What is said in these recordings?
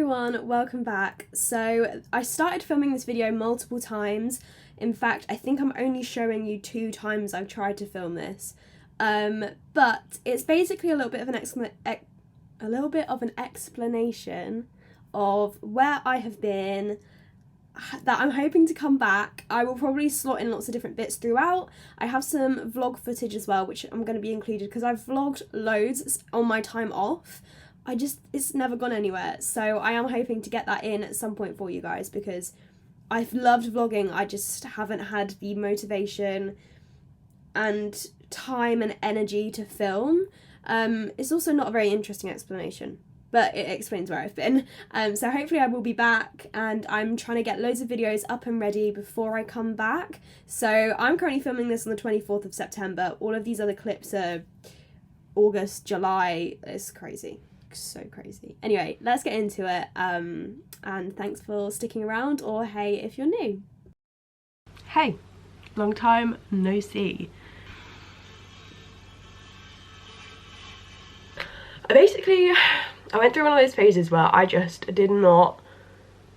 everyone, welcome back. So I started filming this video multiple times. In fact, I think I'm only showing you 2 times I've tried to film this. But it's basically a little bit of an explanation of where I have been, that I'm hoping to come back. I will probably slot in lots of different bits throughout. I have some vlog footage as well, which I'm going to be included because I've vlogged loads on my time off. It's never gone anywhere. So I am hoping to get that in at some point for you guys because I've loved vlogging. I just haven't had the motivation and time and energy to film. It's also not a very interesting explanation, but it explains where I've been. So hopefully I will be back, and I'm trying to get loads of videos up and ready before I come back. So I'm currently filming this on the 24th of September. All of these other clips are August, July. It's crazy. So crazy. Anyway, let's get into it. And thanks for sticking around, or hey if you're new. Hey, long time no see. Basically, I went through one of those phases where I just did not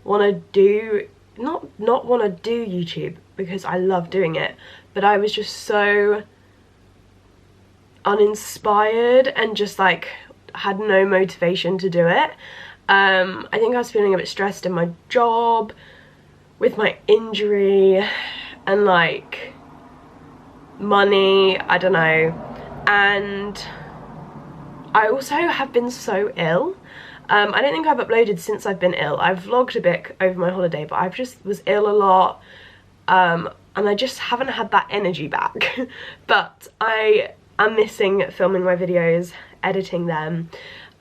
want to do, not want to do YouTube because I love doing it, but I was just so uninspired and just like had no motivation to do it. I think I was feeling a bit stressed in my job with my injury and like money, I don't know, and I also have been so ill. I don't think I've uploaded since I've been ill. I've vlogged a bit over my holiday, but I've just was ill a lot, and I just haven't had that energy back. But I am missing filming my videos, editing them.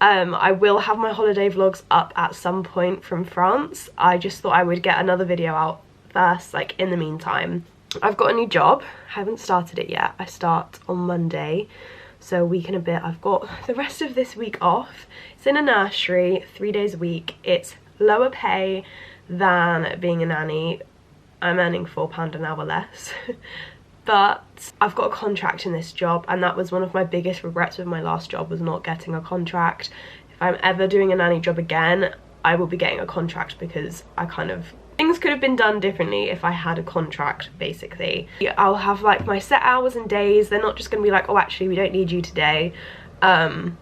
I will have my holiday vlogs up at some point from France. I just thought I would get another video out first, like in the meantime. I've got a new job. I haven't started it yet. I start on Monday. So a week and a bit. I've got the rest of this week off. It's in a nursery, 3 days a week. It's lower pay than being a nanny. I'm earning £4 an hour less. But I've got a contract in this job, and that was one of my biggest regrets with my last job, was not getting a contract. If I'm ever doing a nanny job again, I will be getting a contract because things could have been done differently if I had a contract, basically. I'll have like my set hours and days. They're not just going to be like, oh, actually, we don't need you today. I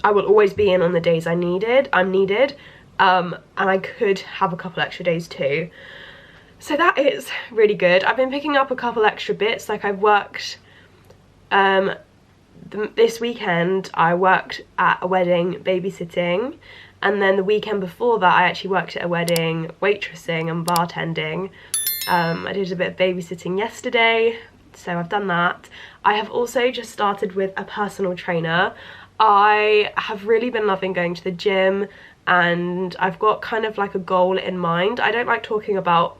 will always be in on the days I'm needed. And I could have a couple extra days too. So that is really good. I've been picking up a couple extra bits. Like I've worked, this weekend I worked at a wedding babysitting. And then the weekend before that, I actually worked at a wedding waitressing and bartending. I did a bit of babysitting yesterday, so I've done that. I have also just started with a personal trainer. I have really been loving going to the gym, and I've got kind of like a goal in mind. I don't like talking about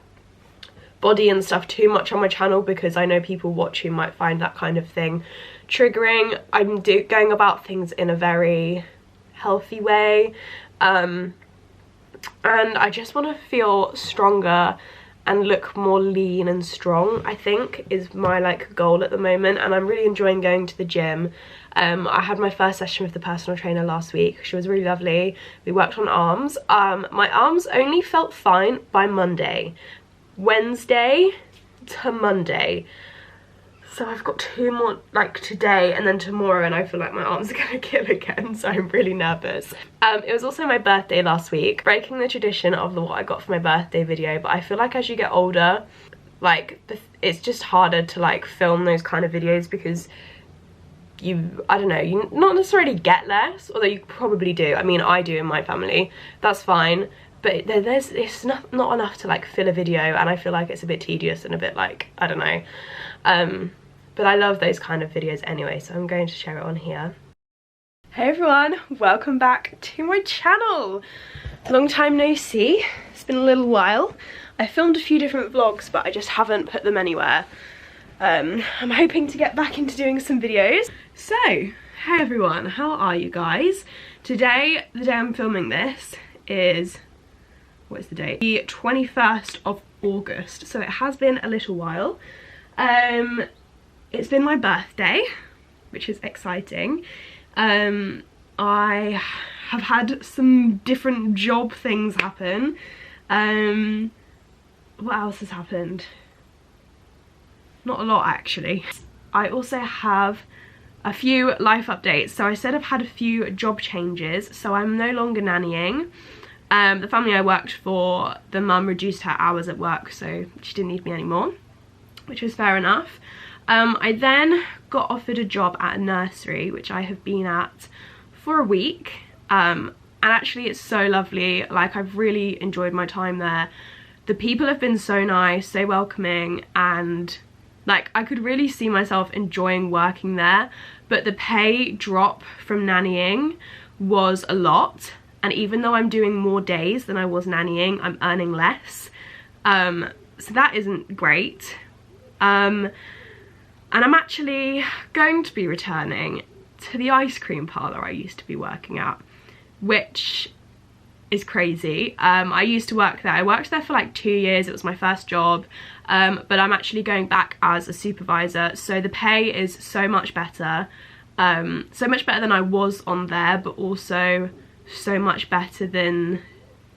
body and stuff too much on my channel because I know people watching might find that kind of thing triggering. I'm going about things in a very healthy way. And I just want to feel stronger and look more lean and strong, I think, is my like goal at the moment. And I'm really enjoying going to the gym. I had my first session with the personal trainer last week. She was really lovely. We worked on arms. My arms only felt fine by Monday. Wednesday to Monday. So I've got 2 more, like today and then tomorrow, and I feel like my arms are gonna kill again, so I'm really nervous. It was also my birthday last week, breaking the tradition of what I got for my birthday video, but I feel like as you get older, like it's just harder to like film those kind of videos because I don't know, you not necessarily get less, although you probably do. I mean, I do in my family, that's fine. But it's not enough to like fill a video, and I feel like it's a bit tedious and a bit like, I don't know. But I love those kind of videos anyway, so I'm going to share it on here. Hey everyone, welcome back to my channel. Long time no see. It's been a little while. I filmed a few different vlogs, but I just haven't put them anywhere. I'm hoping to get back into doing some videos. So, hey everyone, how are you guys? Today, the day I'm filming this is, what is the date? The 21st of August, so it has been a little while. It's been my birthday, which is exciting. I have had some different job things happen. What else has happened? Not a lot, actually. I also have a few life updates. So I said I've had a few job changes, so I'm no longer nannying. The family I worked for, the mum reduced her hours at work, so she didn't need me anymore, which was fair enough. I then got offered a job at a nursery, which I have been at for a week. And actually it's so lovely. Like, I've really enjoyed my time there. The people have been so nice, so welcoming, and like, I could really see myself enjoying working there, but the pay drop from nannying was a lot. And even though I'm doing more days than I was nannying, I'm earning less. So that isn't great. And I'm actually going to be returning to the ice cream parlour I used to be working at, which is crazy. I used to work there. I worked there for like 2 years. It was my first job. But I'm actually going back as a supervisor. So the pay is so much better. So much better than I was on there, but also so much better than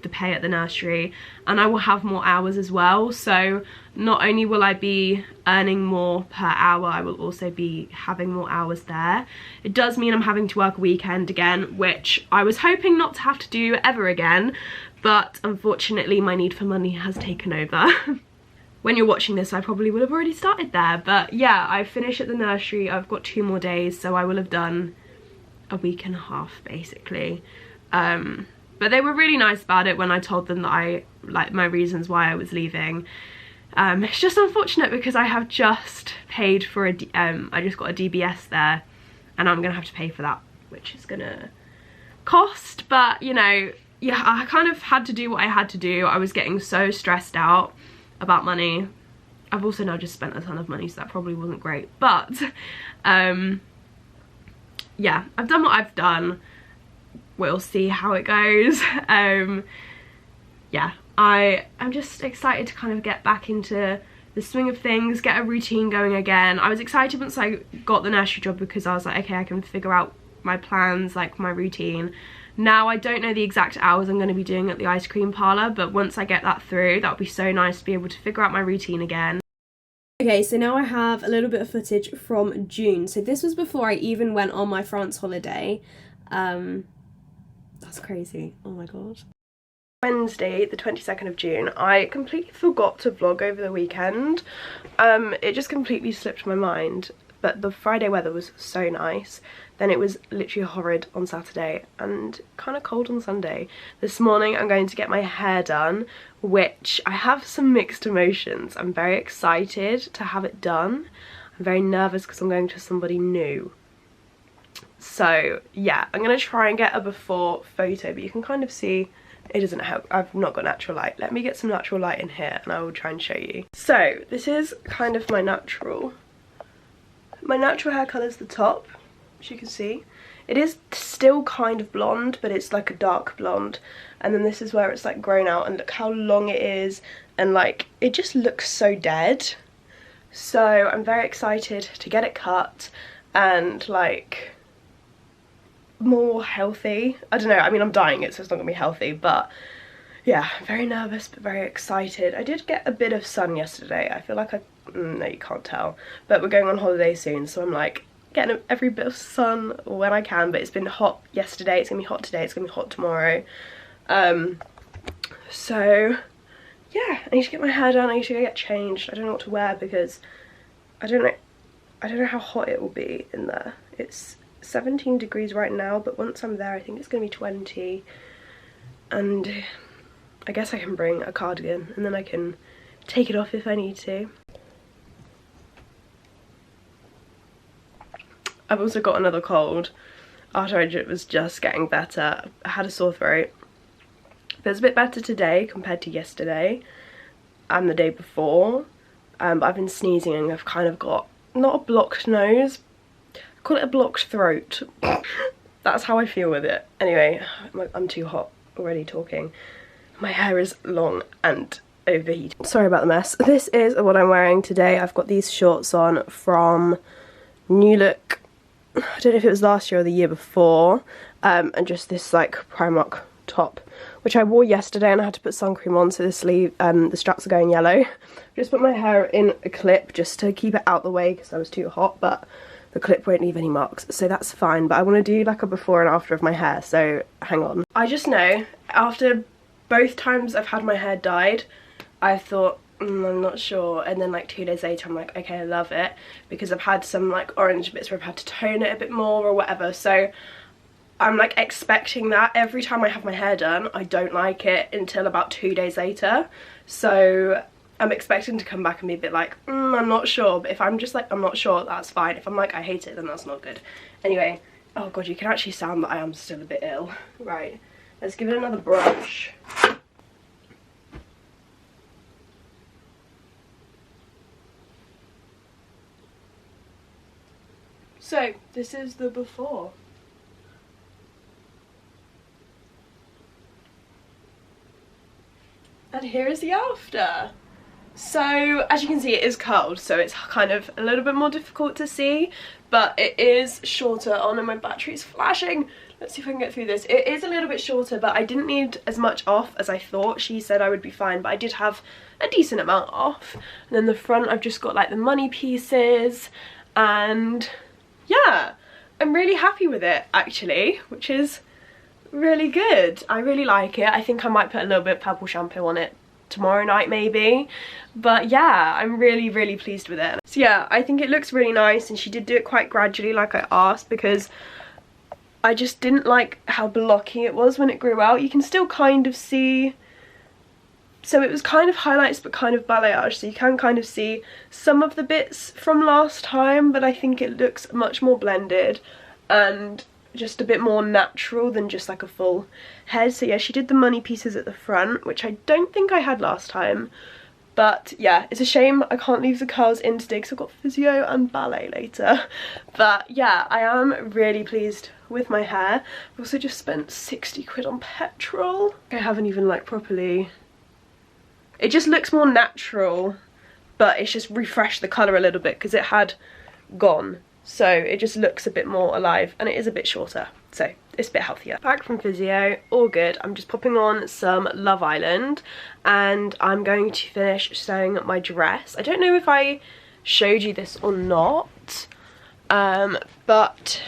the pay at the nursery. And I will have more hours as well. So not only will I be earning more per hour, I will also be having more hours there. It does mean I'm having to work a weekend again, which I was hoping not to have to do ever again, but unfortunately my need for money has taken over. When you're watching this, I probably would have already started there, but yeah, I finish at the nursery. I've got 2 more days, so I will have done a week and a half basically. But they were really nice about it when I told them that my reasons why I was leaving. It's just unfortunate because I have just paid for I just got a DBS there, and I'm gonna have to pay for that, which is gonna cost, but you know, yeah, I kind of had to do what I had to do. I was getting so stressed out about money. I've also now just spent a ton of money, so that probably wasn't great, but yeah, I've done what I've done. We'll see how it goes. Yeah, I'm just excited to kind of get back into the swing of things, get a routine going again. I was excited once I got the nursery job because I was like, okay, I can figure out my plans, like my routine. Now I don't know the exact hours I'm going to be doing at the ice cream parlour, but once I get that through, that would be so nice to be able to figure out my routine again. Okay, so now I have a little bit of footage from June. So this was before I even went on my France holiday. That's crazy. Oh my god. Wednesday, the 22nd of June, I completely forgot to vlog over the weekend. It just completely slipped my mind, but the Friday weather was so nice. Then it was literally horrid on Saturday and kind of cold on Sunday. This morning I'm going to get my hair done, which I have some mixed emotions. I'm very excited to have it done. I'm very nervous because I'm going to somebody new. So yeah, I'm going to try and get a before photo, but you can kind of see it doesn't help. I've not got natural light. Let me get some natural light in here and I will try and show you. So this is kind of my natural hair colour is the top, as you can see. It is still kind of blonde, but it's like a dark blonde. And then this is where it's like grown out, and look how long it is, and like it just looks so dead. So I'm very excited to get it cut and like more healthy. I don't know, I mean I'm dyeing it so it's not gonna be healthy, but yeah, I'm very nervous but very excited. I did get a bit of sun yesterday. I feel like no, you can't tell, but we're going on holiday soon, so I'm like getting every bit of sun when I can. But it's been hot yesterday, it's gonna be hot today, it's gonna be hot tomorrow. So yeah, I need to get my hair done, I need to get changed. I don't know what to wear because I don't know how hot it will be in there. It's 17 degrees right now, but once I'm there I think it's gonna be 20, and I guess I can bring a cardigan and then I can take it off if I need to. I've also got another cold after I was just getting better. I had a sore throat, but it's a bit better today compared to yesterday and the day before. But I've been sneezing and I've kind of got, not a blocked nose, I call it a blocked throat. That's how I feel with it. Anyway, I'm too hot already talking. My hair is long and overheated. Sorry about the mess. This is what I'm wearing today. I've got these shorts on from New Look I don't know if it was last year or the year before, and just this like Primark top, which I wore yesterday, and I had to put sun cream on, so the sleeve, the straps are going yellow. Just put my hair in a clip just to keep it out the way because I was too hot, but the clip won't leave any marks, so that's fine. But I want to do like a before and after of my hair, so hang on. I just know, after both times I've had my hair dyed, I thought, I'm not sure, and then like 2 days later I'm like, okay, I love it, because I've had some like orange bits where I've had to tone it a bit more or whatever, so I'm like expecting that every time I have my hair done. I don't like it until about 2 days later, so I'm expecting to come back and be a bit like, I'm not sure. But if I'm just like, I'm not sure, that's fine. If I'm like, I hate it, then that's not good. Anyway, oh god, you can actually sound that I am still a bit ill. Right, let's give it another brush. So, this is the before. And here is the after. So, as you can see, it is curled, so it's kind of a little bit more difficult to see, but it is shorter. Oh no, my battery's flashing. Let's see if I can get through this. It is a little bit shorter, but I didn't need as much off as I thought. She said I would be fine, but I did have a decent amount off. And then the front, I've just got like the money pieces, and yeah, I'm really happy with it actually, which is really good. I really like it. I think I might put a little bit of purple shampoo on it tomorrow night maybe, but yeah, I'm really pleased with it. So yeah, I think it looks really nice, and she did do it quite gradually like I asked, because I just didn't like how blocky it was when it grew out. You can still kind of see, so it was kind of highlights but kind of balayage, so you can kind of see some of the bits from last time, but I think it looks much more blended and just a bit more natural than just like a full head. So yeah, she did the money pieces at the front, which I don't think I had last time, but yeah, it's a shame I can't leave the curls in today because I've got physio and ballet later. But yeah, I am really pleased with my hair. I've also just spent 60 quid on petrol. I haven't even like properly, it just looks more natural, but it's just refreshed the colour a little bit because it had gone. So it just looks a bit more alive, and it is a bit shorter, so it's a bit healthier. Back from physio, all good. I'm just popping on some Love Island, and I'm going to finish sewing my dress. I don't know if I showed you this or not, but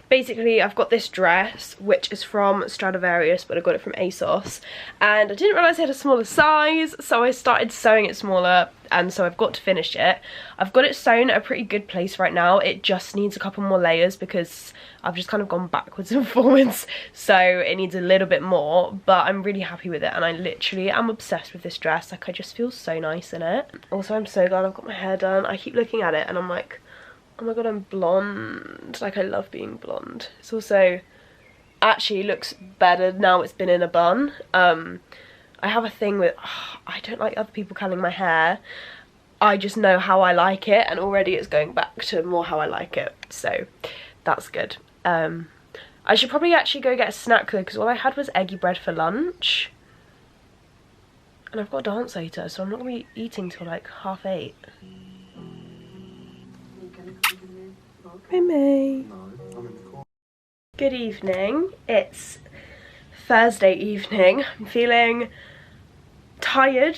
basically I've got this dress which is from Stradivarius, but I got it from ASOS, and I didn't realise I had a smaller size, so I started sewing it smaller, and so I've got to finish it. I've got it sewn at a pretty good place right now. It just needs a couple more layers because I've just kind of gone backwards and forwards, so it needs a little bit more, but I'm really happy with it, and I literally am obsessed with this dress. Like, I just feel so nice in it. Also, I'm so glad I've got my hair done. I keep looking at it and I'm like, oh my god, I'm blonde. Like, I love being blonde. It's also actually looks better now it's been in a bun. I have a thing with, I don't like other people curling my hair. I just know how I like it, and already it's going back to more how I like it, so that's good. I should probably actually go get a snack though, because all I had was eggy bread for lunch, and I've got a dance later, so I'm not going to be eating till like 8:30. Hey May. Good evening. It's Thursday evening. I'm feeling tired.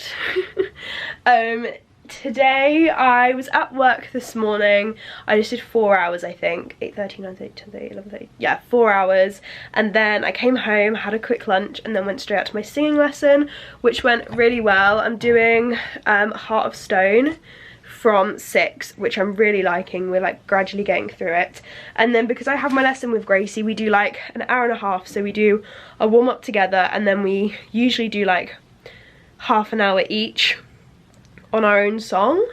Today I was at work this morning. I just did 4 hours, I think. 8:30, 9:30, 10:30, 11:30. Yeah, 4 hours. And then I came home, had a quick lunch, and then went straight out to my singing lesson, which went really well. I'm doing Heart of Stone from 6, which I'm really liking. We're like gradually getting through it, and then because I have my lesson with Gracie, we do like an hour and a half, so we do a warm-up together, and then we usually do like half an hour each on our own song.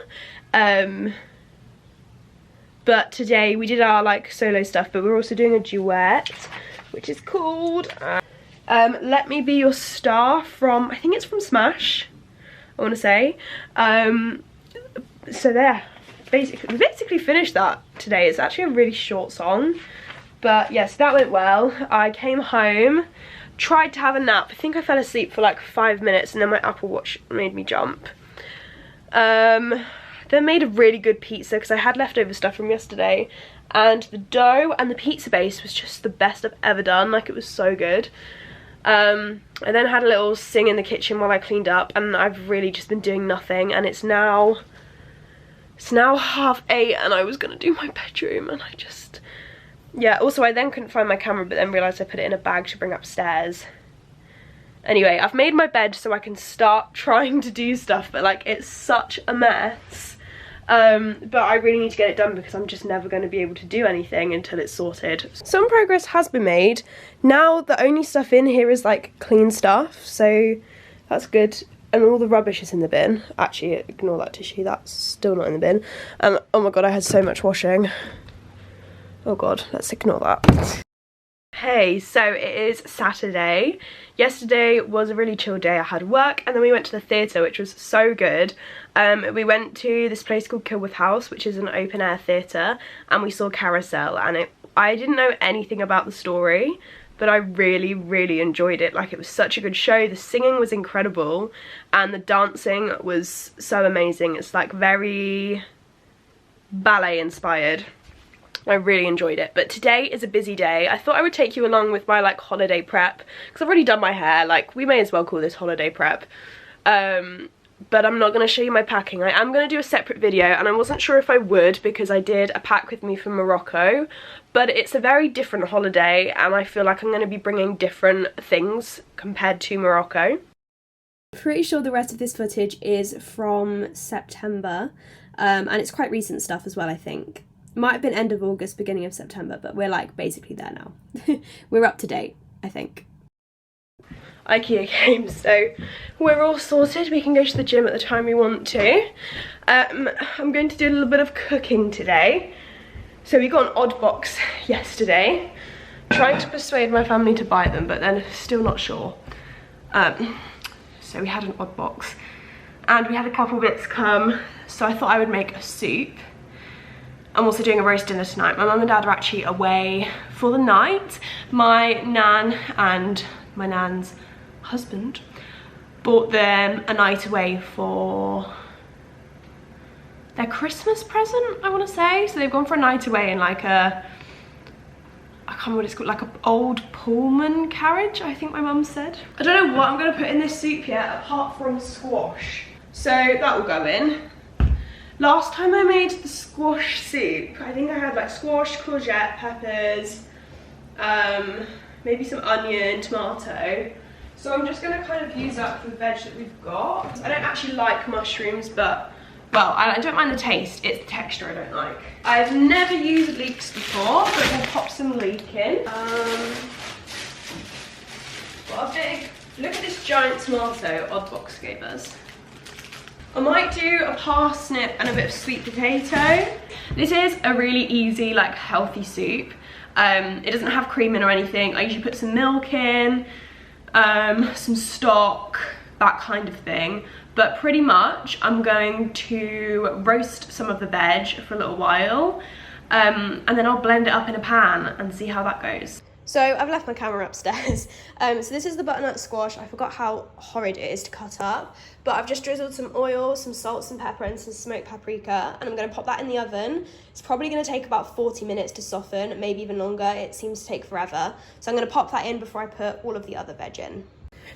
But today we did our like solo stuff, but we're also doing a duet, which is called Let Me Be Your Star from, I think it's from Smash, I want to say. So there, we basically finished that today. It's actually a really short song, but yes, that went well. I came home, tried to have a nap. I think I fell asleep for like 5 minutes, and then my Apple Watch made me jump. They made a really good pizza because I had leftover stuff from yesterday, and the dough and the pizza base was just the best I've ever done. Like, it was so good. I then had a little sing in the kitchen while I cleaned up, and I've really just been doing nothing, and it's now 8:30, and I was gonna do my bedroom, and I just, yeah. Also, I then couldn't find my camera, but then realised I put it in a bag to bring upstairs. Anyway, I've made my bed so I can start trying to do stuff, but like, it's such a mess. But I really need to get it done because I'm just never going to be able to do anything until it's sorted. Some progress has been made. Now the only stuff in here is like clean stuff, so that's good. And all the rubbish is in the bin. Actually, ignore that tissue, that's still not in the bin. Oh my god, I had so much washing. Oh god, let's ignore that. Hey, so it is Saturday. Yesterday was a really chill day. I had work and then we went to the theatre, which was so good. We went to this place called Kilworth House, which is an open air theatre, and we saw Carousel, and I didn't know anything about the story, but I really, really enjoyed it. Like, it was such a good show. The singing was incredible and the dancing was so amazing. It's like very ballet inspired. I really enjoyed it. But today is a busy day. I thought I would take you along with my like holiday prep, because I've already done my hair. Like, we may as well call this holiday prep. But I'm not going to show you my packing. I am going to do a separate video, and I wasn't sure if I would because I did a pack with me from Morocco, but it's a very different holiday and I feel like I'm going to be bringing different things compared to Morocco. Pretty sure the rest of this footage is from September, and it's quite recent stuff as well, I think. Might have been end of August, beginning of September, but we're like basically there now. We're up to date, I think. IKEA came, so we're all sorted. We can go to the gym at the time we want to. I'm going to do a little bit of cooking today. So we got an odd box yesterday. Trying to persuade my family to buy them, but then still not sure. So we had an odd box and we had a couple bits come, so I thought I would make a soup. I'm also doing a roast dinner tonight. My mum and dad are actually away for the night. My nan and my nan's husband bought them a night away for their Christmas present, I want to say. So they've gone for a night away in like a, I can't remember what it's called, like an old Pullman carriage, I think my mum said. I don't know what I'm going to put in this soup yet apart from squash, so that will go in. Last time I made the squash soup, I think I had like squash, courgette, peppers, maybe some onion, tomato. So I'm just gonna kind of use up the veg that we've got. I don't actually like mushrooms, but, well, I don't mind the taste, it's the texture I don't like. I've never used leeks before, but we'll pop some leek in. Got a big, look at this giant tomato Oddbox gave us. I might do a parsnip and a bit of sweet potato. This is a really easy, like, healthy soup. It doesn't have cream in or anything. I usually put some milk in, some stock, that kind of thing. But pretty much I'm going to roast some of the veg for a little while, and then I'll blend it up in a pan and see how that goes. So I've left my camera upstairs. So this is the butternut squash. I forgot how horrid it is to cut up, but I've just drizzled some oil, some salt, some pepper, and some smoked paprika, and I'm gonna pop that in the oven. It's probably gonna take about 40 minutes to soften, maybe even longer. It seems to take forever. So I'm gonna pop that in before I put all of the other veg in.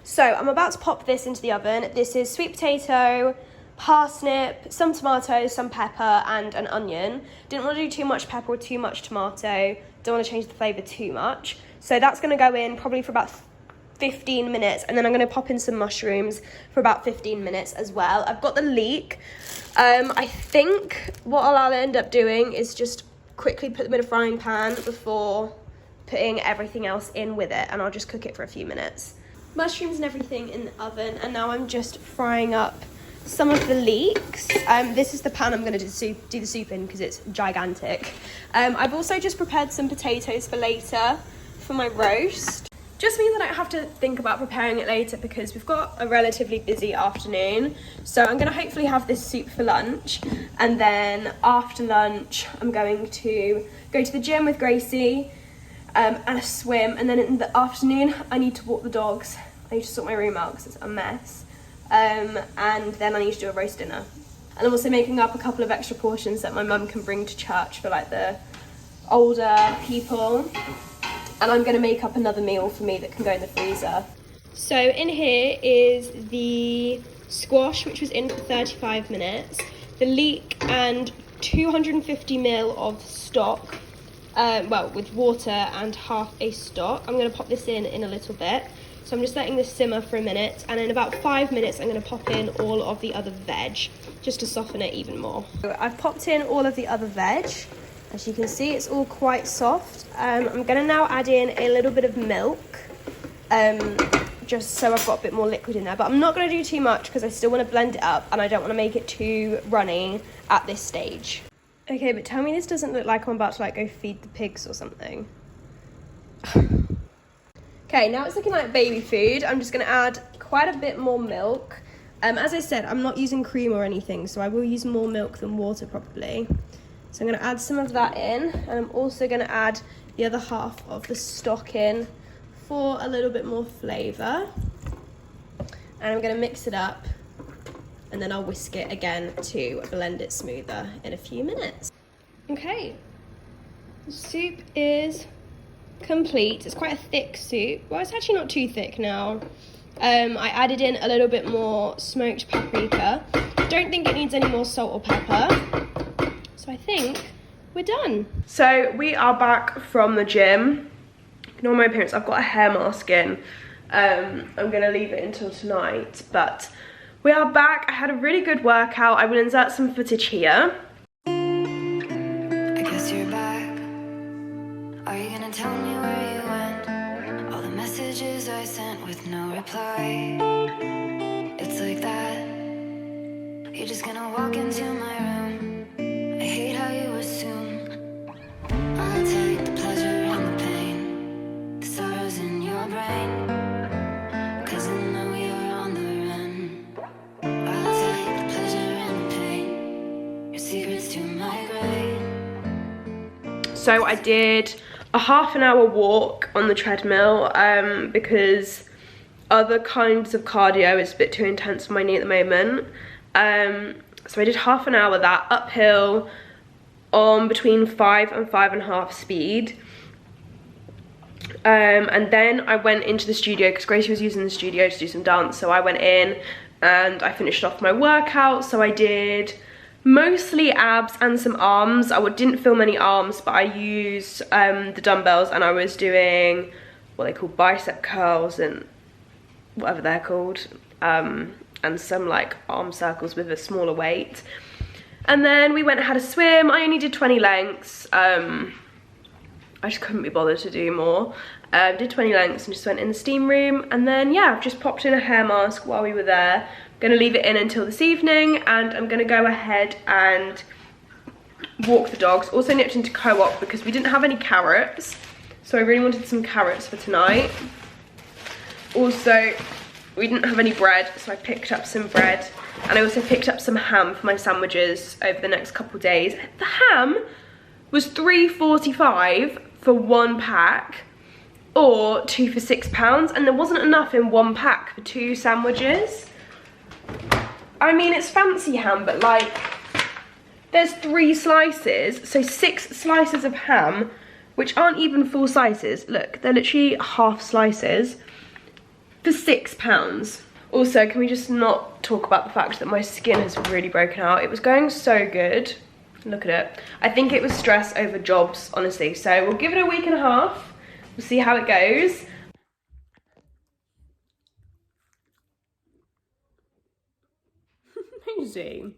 So I'm about to pop this into the oven. This is sweet potato, parsnip, some tomatoes, some pepper, and an onion. Didn't want to do too much pepper or too much tomato. Don't want to change the flavour too much. So that's going to go in probably for about 15 minutes, and then I'm going to pop in some mushrooms for about 15 minutes as well. I've got the leek. I think what I'll end up doing is just quickly put them in a frying pan before putting everything else in with it, and I'll just cook it for a few minutes. Mushrooms and everything in the oven, and now I'm just frying up some of the leeks. This is the pan I'm going to do the soup in because it's gigantic. I've also just prepared some potatoes for later for my roast. Just means I don't have to think about preparing it later because we've got a relatively busy afternoon. So I'm going to hopefully have this soup for lunch, and then after lunch I'm going to go to the gym with Gracie and a swim, and then in the afternoon I need to walk the dogs. I need to sort my room out because it's a mess. And then I need to do a roast dinner. And I'm also making up a couple of extra portions that my mum can bring to church for like the older people. And I'm going to make up another meal for me that can go in the freezer. So in here is the squash, which was in for 35 minutes, the leek and 250 ml of stock, well, with water and half a stock. I'm going to pop this in a little bit. So I'm just letting this simmer for a minute, and in about 5 minutes I'm going to pop in all of the other veg, just to soften it even more. So I've popped in all of the other veg. As you can see, it's all quite soft. I'm going to now add in a little bit of milk, just so I've got a bit more liquid in there. But I'm not going to do too much because I still want to blend it up and I don't want to make it too runny at this stage. Okay, but tell me this doesn't look like I'm about to like go feed the pigs or something. Okay, now it's looking like baby food. I'm just going to add quite a bit more milk. As I said, I'm not using cream or anything, so I will use more milk than water probably. So I'm going to add some of that in, and I'm also going to add the other half of the stock in for a little bit more flavour. And I'm going to mix it up, and then I'll whisk it again to blend it smoother in a few minutes. Okay, the soup is complete. It's quite a thick soup. Well, it's actually not too thick now. I added in a little bit more smoked paprika. Don't think it needs any more salt or pepper. So I think we're done. So we are back from the gym. Ignore my appearance, I've got a hair mask in. I'm gonna leave it until tonight, but we are back. I had a really good workout. I will insert some footage here. I guess you're back. Are you gonna tell me where you went? All the messages I sent with no reply. It's like that. You're just gonna walk into my room. I hate how you assume I'll take the pleasure and the pain, the sorrows in your brain, 'cause I know you're on the run. I'll take the pleasure and the pain, your secrets to my grave. So I did a half-an-hour walk on the treadmill because other kinds of cardio is a bit too intense for my knee at the moment. So I did half an hour that uphill on between 5 and 5.5 speed. And then I went into the studio because Gracie was using the studio to do some dance. So I went in and I finished off my workout. So I did mostly abs and some arms. I didn't film any arms, but I used the dumbbells and I was doing what they call bicep curls and whatever they're called. And some like arm circles with a smaller weight. And then we went and had a swim. I only did 20 lengths. I just couldn't be bothered to do more. Did 20 lengths and just went in the steam room. And then yeah, I've just popped in a hair mask while we were there. I'm gonna leave it in until this evening, and I'm gonna go ahead and walk the dogs. Also nipped into Co-op because we didn't have any carrots. So I really wanted some carrots for tonight. Also, we didn't have any bread, so I picked up some bread. And I also picked up some ham for my sandwiches over the next couple days. The ham was $3.45 for 1 pack, or 2 for £6, and there wasn't enough in 1 pack for 2 sandwiches. I mean, it's fancy ham, but like, there's 3 slices, so 6 slices of ham, which aren't even full slices. Look, they're literally half slices for £6. Also, can we just not talk about the fact that my skin has really broken out? It was going so good. Look at it. I think it was stress over jobs, honestly. So we'll give it a week and a half. We'll see how it goes. Amazing.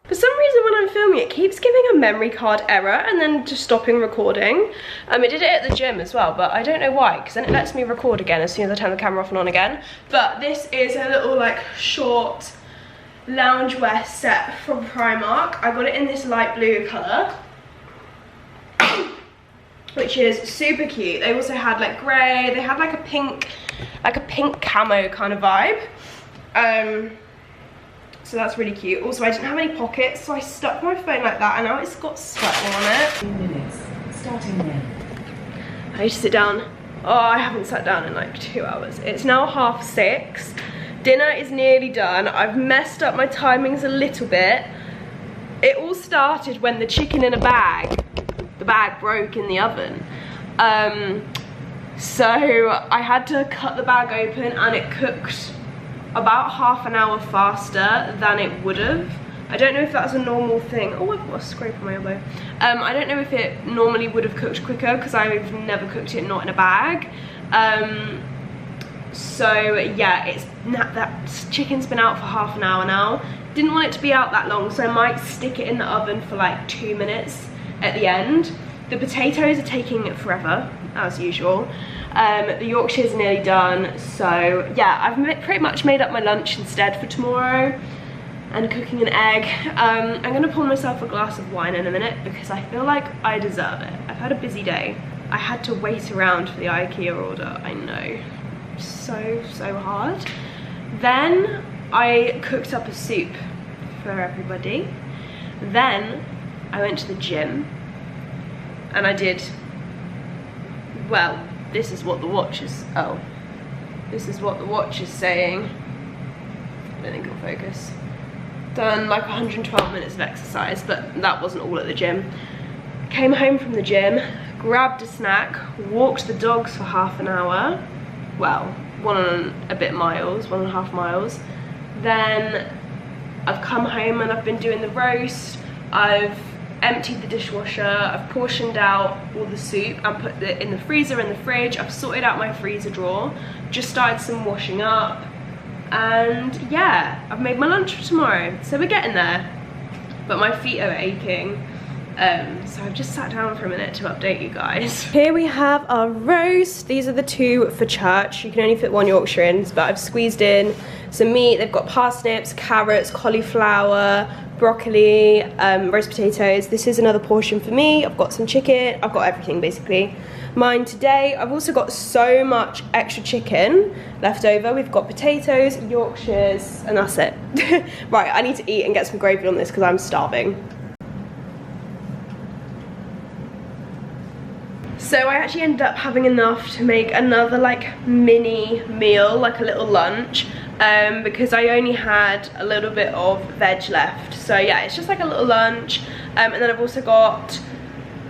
For some reason when I'm filming it keeps giving a memory card error and then just stopping recording. I did it at the gym as well, but I don't know why, because then it lets me record again as soon as I turn the camera off and on again. But this is a little like short loungewear set from Primark. I got it in this light blue colour, which is super cute. They also had like grey, they had like a pink camo kind of vibe. So that's really cute. Also, I didn't have any pockets, so I stuck my phone like that, and now it's got sweat on it. 2 minutes, starting now. I need to sit down. Oh, I haven't sat down in like 2 hours. It's now 6:30. Dinner is nearly done. I've messed up my timings a little bit. It all started when the chicken in a bag the bag broke in the oven. So I had to cut the bag open, and it cooked about half an hour faster than it would have. I don't know if that's a normal thing. Oh, I've got a scrape on my elbow. I don't know if it normally would have cooked quicker, because I've never cooked it not in a bag. So yeah, that chicken's been out for half an hour now. Didn't want it to be out that long, so I might stick it in the oven for like 2 minutes at the end. The potatoes are taking forever, as usual. The Yorkshire's are nearly done, so yeah, I've pretty much made up my lunch instead for tomorrow, and cooking an egg. I'm gonna pour myself a glass of wine in a minute, because I feel like I deserve it. I've had a busy day. I had to wait around for the IKEA order, I know. So hard. Then I cooked up a soup for everybody. Then I went to the gym, and I did, well, this is what the watch is, this is what the watch is saying. I don't think it'll focus. Done like 112 minutes of exercise, but that wasn't all at the gym. Came home from the gym, grabbed a snack, walked the dogs for half an hour. Well, 1.5 miles. Then I've come home and I've been doing the roast. I've emptied the dishwasher, I've portioned out all the soup and put it in the freezer and the fridge. I've sorted out my freezer drawer, just started some washing up, and yeah, I've made my lunch for tomorrow. So we're getting there, but my feet are aching. So I've just sat down for a minute to update you guys. Here we have our roast. These are the 2 for church. You can only fit 1 Yorkshire in, but I've squeezed in some meat. They've got parsnips, carrots, cauliflower, broccoli, roast potatoes. This is another portion for me. I've got some chicken. I've got everything basically. Mine today. I've also got so much extra chicken left over. We've got potatoes, Yorkshires, and that's it. Right, I need to eat and get some gravy on this because I'm starving. So I actually ended up having enough to make another like mini meal, like a little lunch, because I only had a little bit of veg left. So yeah, it's just like a little lunch. And then I've also got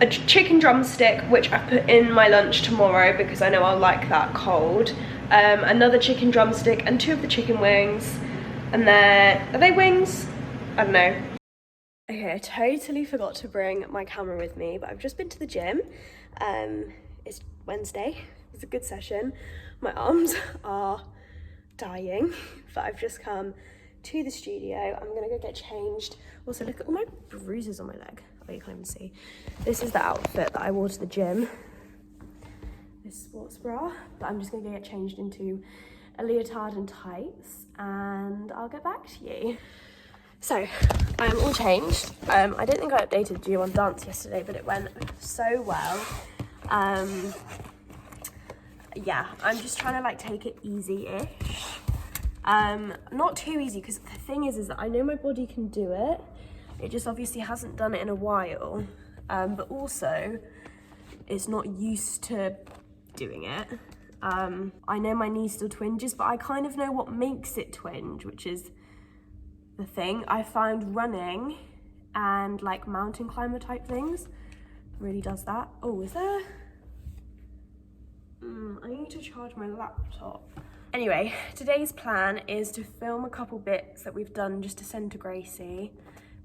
a chicken drumstick, which I put in my lunch tomorrow because I know I'll like that cold. Another chicken drumstick and 2 of the chicken wings. And then, are they wings? I don't know. Okay, I totally forgot to bring my camera with me, but I've just been to the gym. It's Wednesday. It's a good session. My arms are dying, but I've just come to the studio. I'm gonna go get changed. Also, look at all my bruises on my leg. Oh, you can't even see. This is the outfit that I wore to the gym. This sports bra, but I'm just gonna go get changed into a leotard and tights, and I'll get back to you. So, I am all changed. I don't think I updated you on dance yesterday, but it went so well. Yeah, I'm just trying to like take it easy-ish. Not too easy, because the thing is that I know my body can do it. It just obviously hasn't done it in a while. But also, it's not used to doing it. I know my knee still twinges, but I kind of know what makes it twinge, which is the thing. I find running and like mountain climber type things really does that. Oh, is there? I need to charge my laptop. Anyway, today's plan is to film a couple bits that we've done just to send to Gracie,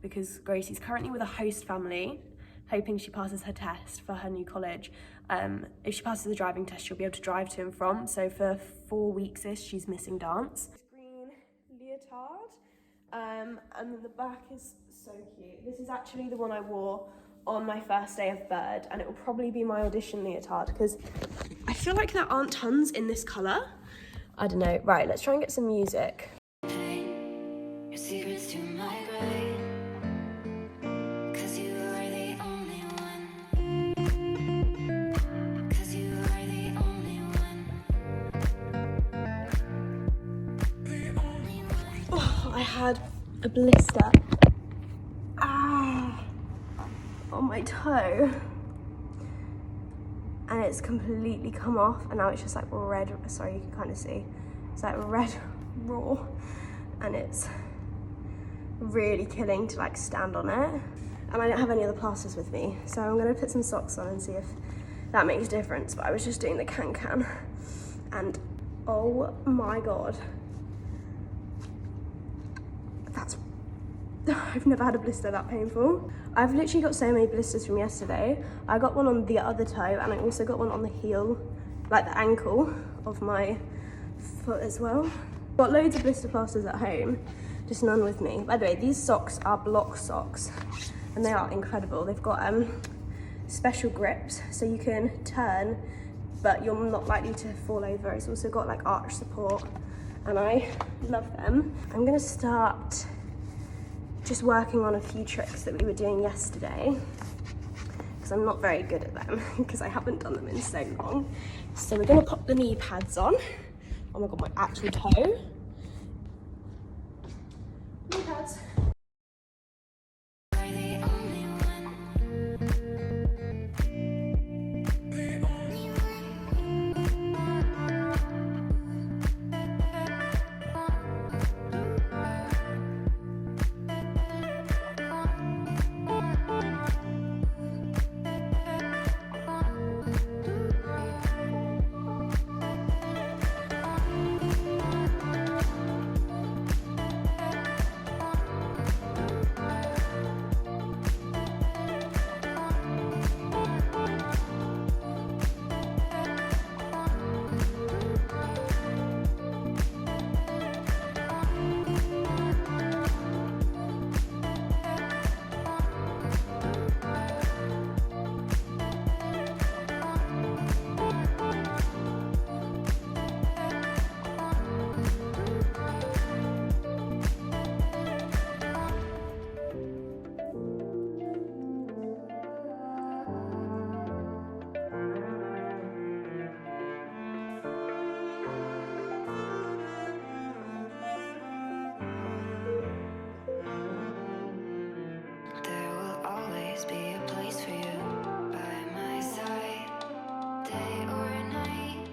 because Gracie's currently with a host family, hoping she passes her test for her new college. If she passes the driving test, she'll be able to drive to and from. So for 4 weeks-ish, she's missing dance. Green leotard. And then the back is so cute. This is actually the one I wore on my first day of Bird, and it will probably be my audition leotard because I feel like there aren't tons in this colour. I don't know. Right, let's try and get some music. Your secrets to my grave, 'cause you are the only one. 'Cause you are the only one. Oh, I had a blister on my toe, and it's completely come off, and now it's just like red. Sorry, you can kind of see it's like red raw, and it's really killing to like stand on it. and I don't have any other plasters with me, so I'm going to put some socks on and see if that makes a difference. But I was just doing the can, and oh my god, that's I've never had a blister that painful. I've literally got so many blisters from yesterday. I got one on the other toe, and I also got one on the heel, like the ankle of my foot as well. Got loads of blister plasters at home, just none with me. By the way, these socks are block socks, and they are incredible. They've got special grips, so you can turn, but you're not likely to fall over. It's also got like arch support, and I love them. I'm gonna start just working on a few tricks that we were doing yesterday, because I'm not very good at them, because I haven't done them in so long. So we're gonna pop the knee pads on. Oh my god, my actual toe. Knee pads. There will always be a place for you by my side, day or night.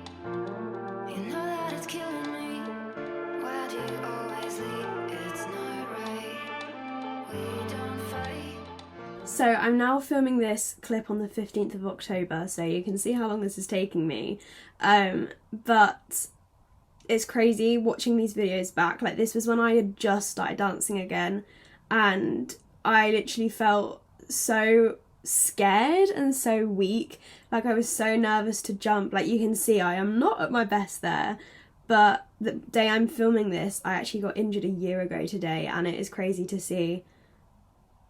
You know that it's killing me. Why do you always leave? It's not right. We don't fight. So I'm now filming this clip on the 15th of October, so you can see how long this is taking me. But it's crazy watching these videos back. Like, this was when I had just started dancing again, and I literally felt so scared and so weak. Like, I was so nervous to jump. Like, you can see I am not at my best there. But the day I'm filming this, I actually got injured a year ago today, and it is crazy to see,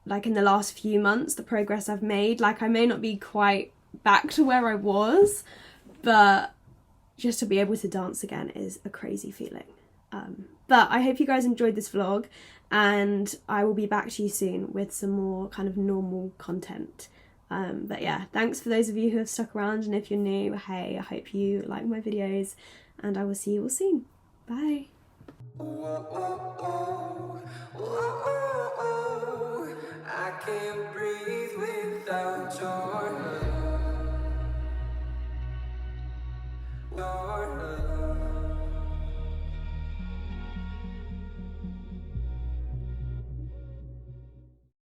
like, in the last few months, the progress I've made. Like, I may not be quite back to where I was, but just to be able to dance again is a crazy feeling. But I hope you guys enjoyed this vlog, and I will be back to you soon with some more kind of normal content. But yeah, thanks for those of you who have stuck around, and if you're new, hey, I hope you like my videos, and I will see you all soon. Bye. I can't breathe without your